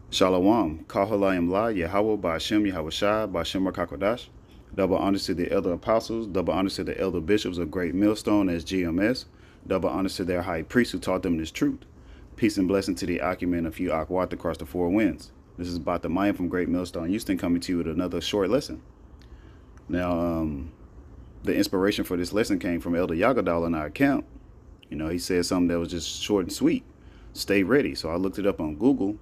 Shalom, Kahalayim La, Yahweh, Ba'ashem, Yahweh Shai, Ba'ashem Rakakodash. Double honors to the elder apostles, double honors to the elder bishops of Great Millstone as GMS, double honors to their high priest who taught them this truth. Peace and blessing to the Acumen of few Akwat across the four winds. This is Bata Mayan from Great Millstone Houston coming to you with another short lesson. Now, the inspiration for this lesson came from Elder Yagadal in our account. He said something that was just short and sweet. Stay ready. So I looked it up on Google,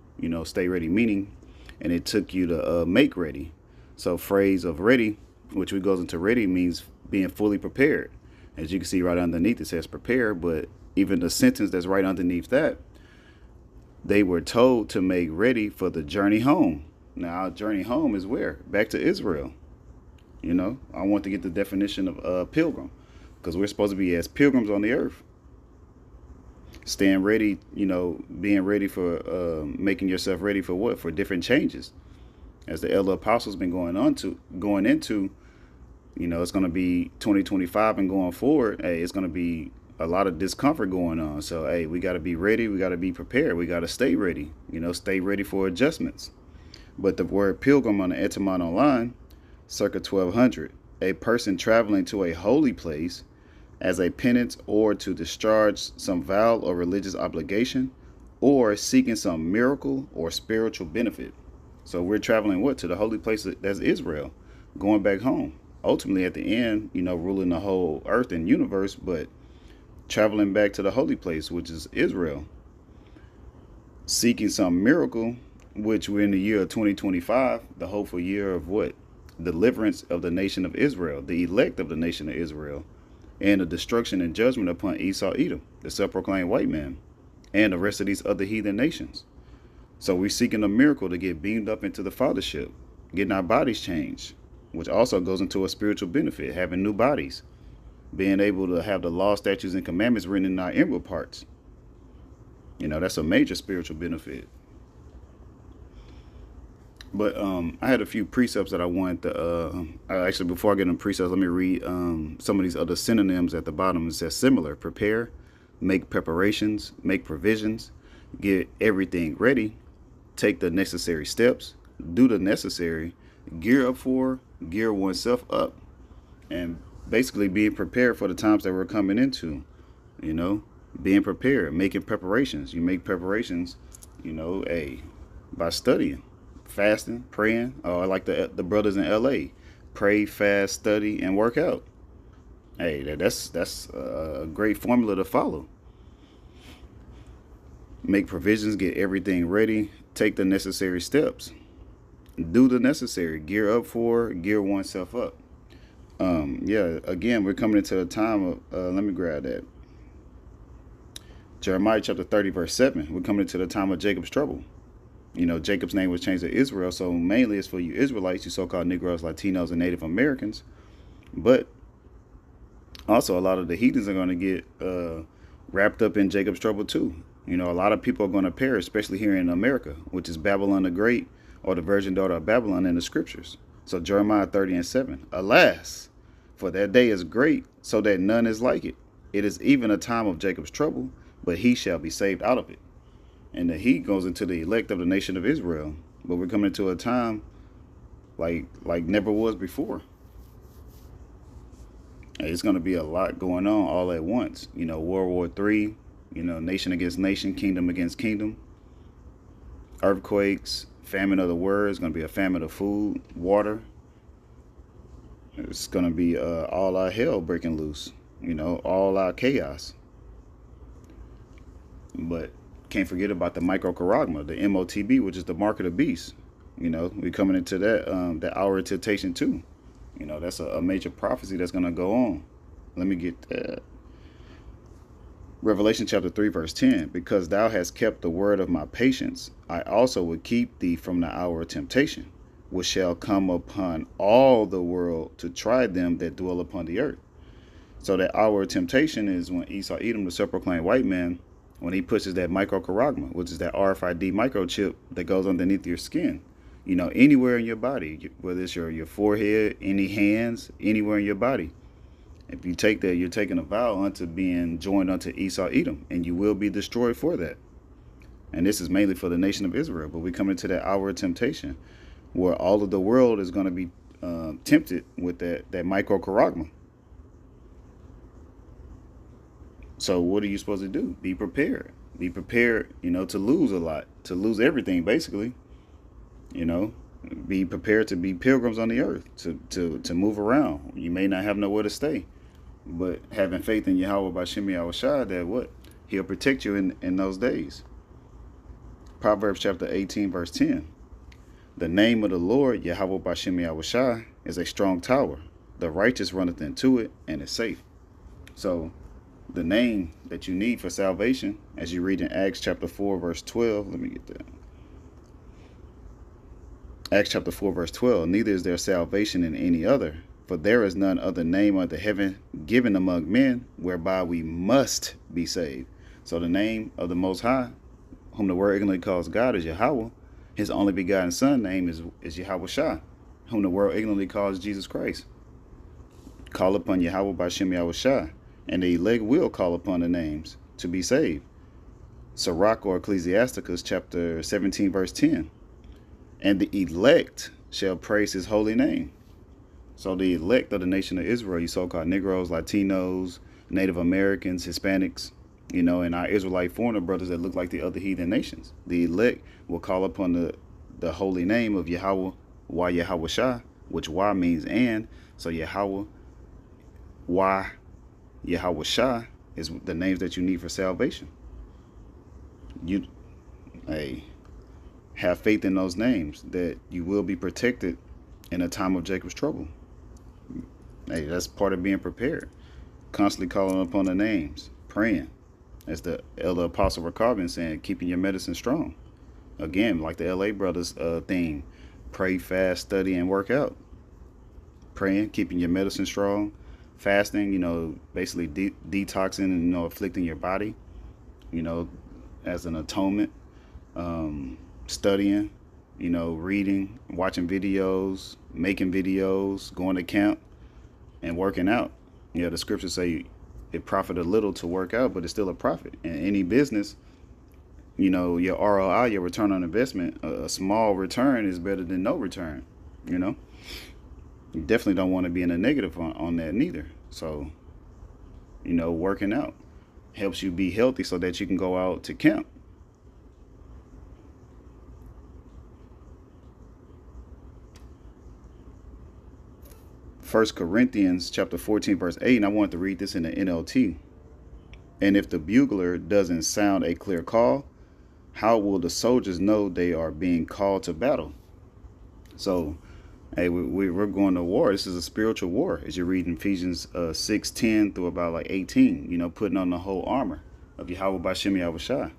stay ready meaning, and it took you to make ready. So phrase of ready, which goes into ready, means being fully prepared. As you can see right underneath, it says prepare, but even the sentence that's right underneath that, they were told to make ready for the journey home. Now, our journey home is where? Back to Israel. I want to get the definition of pilgrim, because we're supposed to be as pilgrims on the earth. Staying ready, being ready for making yourself ready for what? For different changes. As the elder apostles been going into, it's going to be 2025 and going forward. Hey, it's going to be a lot of discomfort going on. So, hey, we got to be ready. We got to be prepared. We got to stay ready. Stay ready for adjustments. But the word pilgrim on the Etamon online, circa 1200, a person traveling to a holy place as a penance or to discharge some vow or religious obligation or seeking some miracle or spiritual benefit. So we're traveling what? To the holy place that's Israel, going back home. Ultimately at the end, ruling the whole earth and universe, but traveling back to the holy place, which is Israel. Seeking some miracle, which we're in the year of 2025, the hopeful year of what? Deliverance of the nation of Israel, the elect of the nation of Israel, and the destruction and judgment upon Esau Edom, the self-proclaimed white man, and the rest of these other heathen nations. So we're seeking a miracle to get beamed up into the fathership, getting our bodies changed, which also goes into a spiritual benefit, having new bodies, being able to have the law, statutes, and commandments written in our inward parts. That's a major spiritual benefit. But I had a few precepts that I wanted to, actually, before I get into precepts, let me read some of these other synonyms at the bottom. It says similar: prepare, make preparations, make provisions, get everything ready, take the necessary steps, do the necessary, gear up for, gear oneself up. And basically being prepared for the times that we're coming into, being prepared, making preparations. You make preparations, by studying, fasting, praying. Like the brothers in LA, pray, fast, study, and work out. Hey, that's a great formula to follow. Make provisions, get everything ready, take the necessary steps, do the necessary, gear up for, gear oneself up. Again, we're coming into a time of, let me grab that. Jeremiah chapter 30, verse 7. We're coming into the time of Jacob's trouble. Jacob's name was changed to Israel, so mainly it's for you Israelites, you so-called Negroes, Latinos, and Native Americans. But also a lot of the heathens are going to get wrapped up in Jacob's trouble too. A lot of people are going to perish, especially here in America, which is Babylon the Great, or the virgin daughter of Babylon in the scriptures. So Jeremiah 30 and 7. Alas, for that day is great, so that none is like it. It is even a time of Jacob's trouble, but he shall be saved out of it. And the heat goes into the elect of the nation of Israel. But we're coming to a time like never was before. It's going to be a lot going on all at once. World War III, nation against nation, kingdom against kingdom. Earthquakes, famine of the word. It's going to be a famine of food, water. It's going to be all our hell breaking loose. All our chaos. But can't forget about the microcharagma, the MOTB, which is the mark of the beast. We're coming into that hour of temptation too. That's a major prophecy that's going to go on. Let me get that. Revelation chapter 3, verse 10. Because thou hast kept the word of my patience, I also will keep thee from the hour of temptation, which shall come upon all the world to try them that dwell upon the earth. So that hour of temptation is when Esau Edom, the self-proclaimed white man, when he pushes that microcharagma, which is that RFID microchip that goes underneath your skin, anywhere in your body, whether it's your forehead, any hands, anywhere in your body. If you take that, you're taking a vow unto being joined unto Esau Edom, and you will be destroyed for that. And this is mainly for the nation of Israel. But we come into that hour of temptation where all of the world is going to be tempted with that microcharagma. So what are you supposed to do? Be prepared. Be prepared, to lose a lot, to lose everything, basically. Be prepared to be pilgrims on the earth, to move around. You may not have nowhere to stay, but having faith in Yahweh Bashim Yahushua, that what? He'll protect you in those days. Proverbs chapter 18, verse 10. The name of the Lord, Yahweh Bashim Yahushua, is a strong tower. The righteous runneth into it and is safe. So the name that you need for salvation, as you read in Acts chapter 4, verse 12, let me get that. Acts chapter 4, verse 12, neither is there salvation in any other, for there is none other name under heaven given among men whereby we must be saved. So the name of the Most High, whom the word ignorantly calls God, is Yahweh. His only begotten Son name is Yahweh Shah, whom the world ignorantly calls Jesus Christ. Call upon Yahweh Bashim Yahushua, and the elect will call upon the names to be saved. Sirach or Ecclesiasticus chapter 17, verse 10. And the elect shall praise his holy name. So the elect of the nation of Israel, you so-called Negroes, Latinos, Native Americans, Hispanics, and our Israelite foreigner brothers that look like the other heathen nations. The elect will call upon the holy name of Yahweh, Wah Yahweh Shah, which Wah means and. So Yahweh, Wah Yahweh Shah is the names that you need for salvation. Have faith in those names that you will be protected in a time of Jacob's trouble. That's part of being prepared. Constantly calling upon the names, praying. As the elder apostle Ricard been saying, keeping your medicine strong. Again, like the LA brothers theme, pray, fast, study, and work out. Praying, keeping your medicine strong. Fasting, basically detoxing and, afflicting your body, as an atonement. Studying, reading, watching videos, making videos, going to camp, and working out. The scriptures say it profit a little to work out, but it's still a profit. In any business, your ROI, your return on investment, a small return is better than no return. You definitely don't want to be in a negative on that neither. So, working out helps you be healthy so that you can go out to camp. 1 Corinthians chapter 14, verse 8, and I wanted to read this in the NLT. And if the bugler doesn't sound a clear call, how will the soldiers know they are being called to battle? So, we're going to war. This is a spiritual war, as you read in Ephesians 6:10 through about like 18, putting on the whole armor of Yahweh Bashim Yahushua,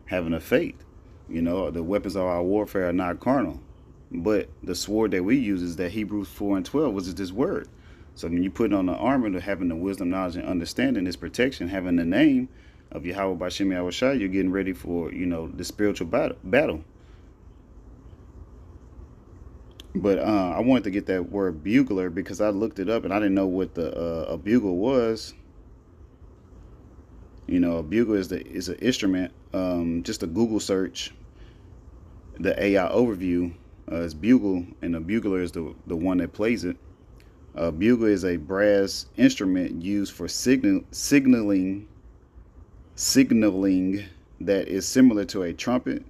having a faith. The weapons of our warfare are not carnal. But the sword that we use is that Hebrews 4:12, which is this word. So when you put on the armor, to having the wisdom, knowledge, and understanding, this protection, having the name of Yahweh Bashim Yahushua, you're getting ready for, the spiritual battle. But I wanted to get that word bugler because I looked it up and I didn't know what a bugle was. A bugle is an instrument. Just a Google search, the AI overview. It's bugle, and the bugler is the one that plays it. Bugle is a brass instrument used for signaling that is similar to a trumpet,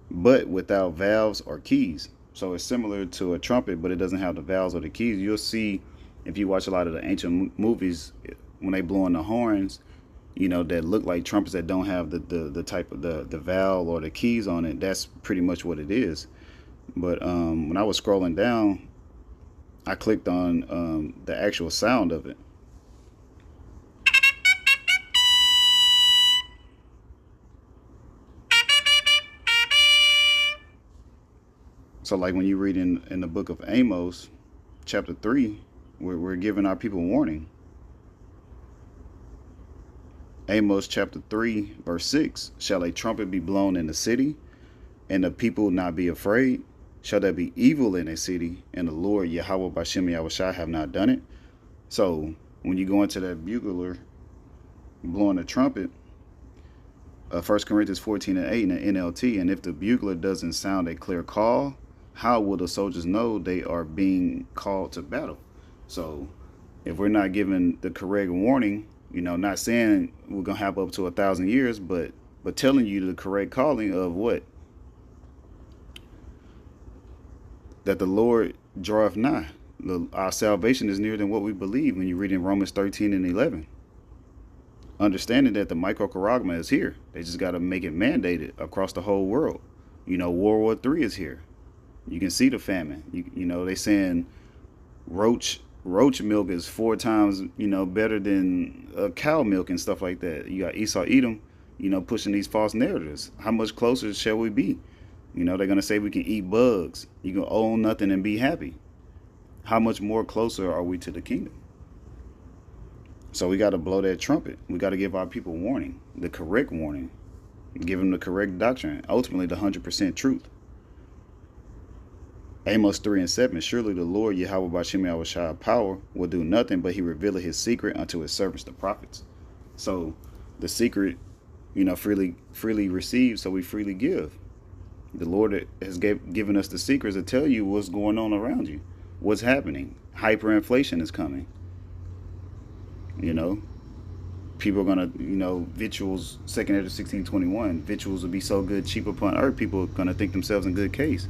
but without valves or keys. So it's similar to a trumpet, but it doesn't have the valves or the keys. You'll see if you watch a lot of the ancient movies when they blow in the horns, that look like trumpets that don't have the type of the valve or the keys on it. That's pretty much what it is. But when I was scrolling down, I clicked on the actual sound of it. So like when you read in the book of Amos, chapter 3, we're giving our people warning. Amos chapter 3, verse 6, shall a trumpet be blown in the city, and the people not be afraid? Shall there be evil in a city, and the Lord Yahweh Bashim Yahushua have not done it? So when you go into that bugler blowing a trumpet, 1 Corinthians 14:8 in the NLT. And if the bugler doesn't sound a clear call, how will the soldiers know they are being called to battle? So if we're not given the correct warning, not saying we're gonna have up to 1,000 years, but telling you the correct calling of what? That the Lord draweth nigh. Our salvation is nearer than what we believe when you read in Romans 13 and 11. Understanding that the microcharagma is here. They just got to make it mandated across the whole world. World War III is here. You can see the famine. They saying roach milk is 4 times, better than cow milk and stuff like that. You got Esau Edom, pushing these false narratives. How much closer shall we be? They're going to say we can eat bugs. You can own nothing and be happy. How much more closer are we to the kingdom? So we got to blow that trumpet. We got to give our people warning, the correct warning, give them the correct doctrine, ultimately the 100% truth. Amos 3:7, surely the Lord Yahweh Ba'Shem Yahushua power will do nothing, but he revealed his secret unto his servants, the prophets. So the secret, freely received, so we freely give. The Lord has given us the secrets to tell you what's going on around you, what's happening. Hyperinflation is coming. People are gonna, victuals, 2 Ezra 16:21, victuals will be so good, cheap upon earth, people are gonna think themselves in good case.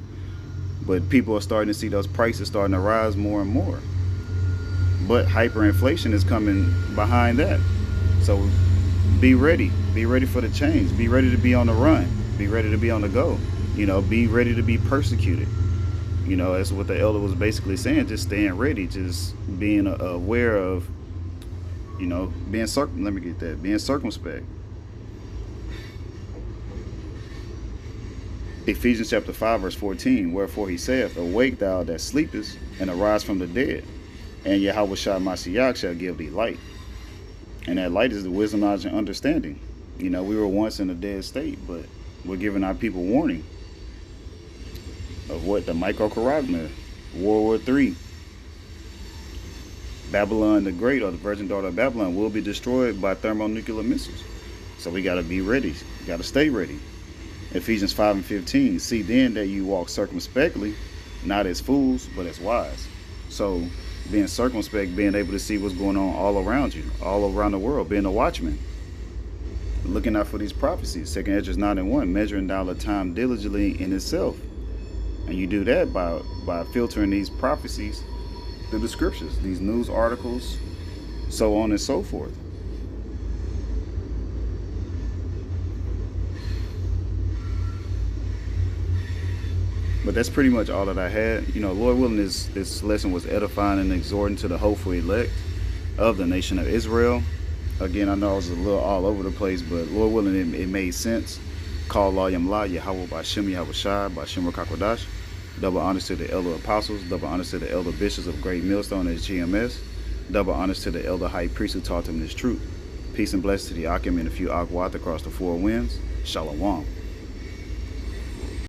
But people are starting to see those prices starting to rise more and more. But hyperinflation is coming behind that. So be ready for the change. Be ready to be on the run. Be ready to be on the go. Be ready to be persecuted. That's what the elder was basically saying, just staying ready, just being aware of, being circumspect. Ephesians chapter 5 verse 14, wherefore he saith, awake thou that sleepest, and arise from the dead, and Yahushua Mashiach shall give thee light. And that light is the wisdom, knowledge, and understanding. We were once in a dead state, but we're giving our people warning of what? The microcharagma, World War III. Babylon the Great, or the virgin daughter of Babylon, will be destroyed by thermonuclear missiles. So we got to be ready. We got to stay ready. Ephesians 5:15, see then that you walk circumspectly, not as fools, but as wise. So being circumspect, being able to see what's going on all around you, all around the world, being a watchman, looking out for these prophecies. 2 Ezra 9:1, measuring down the time diligently in itself. And you do that by filtering these prophecies through the scriptures, these news articles, so on and so forth. But that's pretty much all that I had. Lord willing, this lesson was edifying and exhorting to the hopeful elect of the nation of Israel. Again, I know I was a little all over the place, but Lord willing, it made sense. Call La Yamla, Yahweh Ba'Shem Yahushua, Ba'Shem Rakakwadash. Double honors to the elder apostles. Double honors to the elder bishops of Great Millstone as GMS. Double honors to the elder high priest who taught them this truth. Peace and blessings to the Akim and a few Akwat across the 4 winds. Shalom.